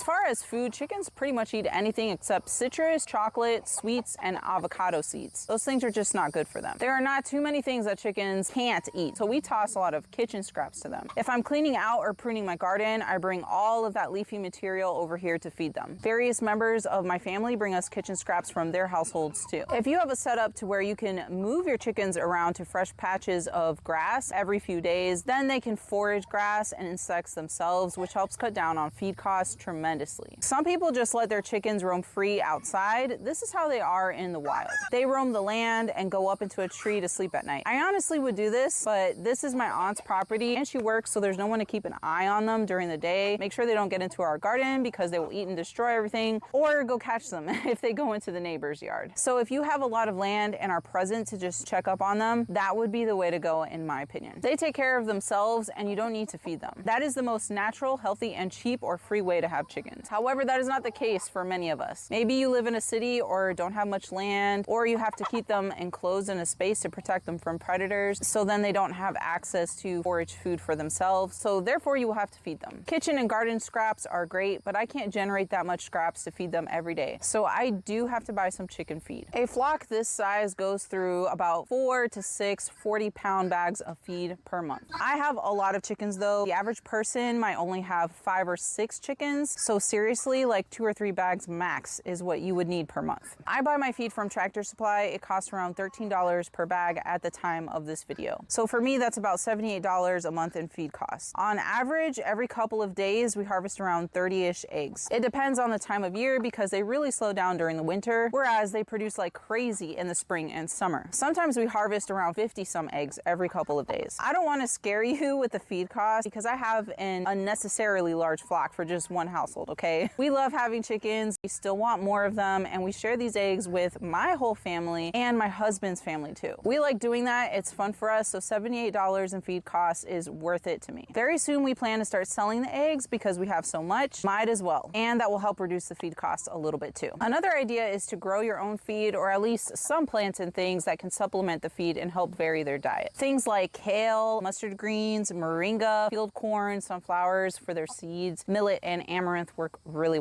As far as food, chickens pretty much eat anything except citrus, chocolate, sweets, and avocado seeds. Those things are just not good for them. There are not too many things that chickens can't eat, so we toss a lot of kitchen scraps to them. If I'm cleaning out or pruning my garden, I bring all of that leafy material over here to feed them. Various members of my family bring us kitchen scraps from their households too. If you have a setup to where you can move your chickens around to fresh patches of grass every few days, then they can forage grass and insects themselves, which helps cut down on feed costs tremendously. Some people just let their chickens roam free outside. This is how they are in the wild. They roam the land and go up into a tree to sleep at night. I honestly would do this, but this is my aunt's property and she works, so there's no one to keep an eye on them during the day. Make sure they don't get into our garden because they will eat and destroy everything, or go catch them if they go into the neighbor's yard. So if you have a lot of land and are present to just check up on them, that would be the way to go in my opinion. They take care of themselves and you don't need to feed them. That is the most natural, healthy, and cheap or free way to have chickens. However, that is not the case for many of us. Maybe you live in a city or don't have much land, or you have to keep them enclosed in a space to protect them from predators, so then they don't have access to forage food for themselves, so therefore you will have to feed them. Kitchen and garden scraps are great, but I can't generate that much scraps to feed them every day, so I do have to buy some chicken feed. A flock this size goes through about 4 to 6 40-pound bags of feed per month. I have a lot of chickens though. The average person might only have 5 or 6 chickens, so seriously, like 2 or 3 bags max is what you would need per month. I buy my feed from Tractor Supply. It costs around $13 per bag at the time of this video. So for me, that's about $78 a month in feed costs. On average, every couple of days, we harvest around 30-ish eggs. It depends on the time of year because they really slow down during the winter, whereas they produce like crazy in the spring and summer. Sometimes we harvest around 50-some eggs every couple of days. I don't want to scare you with the feed cost because I have an unnecessarily large flock for just one household, okay? We love having chickens. We still want more of them, and we share these eggs with my whole family and my husband's family too. We like doing that. It's fun for us, so $78 in feed costs is worth it to me. Very soon we plan to start selling the eggs because we have so much. Might as well, and that will help reduce the feed costs a little bit too. Another idea is to grow your own feed, or at least some plants and things that can supplement the feed and help vary their diet. Things like kale, mustard greens, moringa, field corn, sunflowers for their seeds, millet, and amaranth work really well.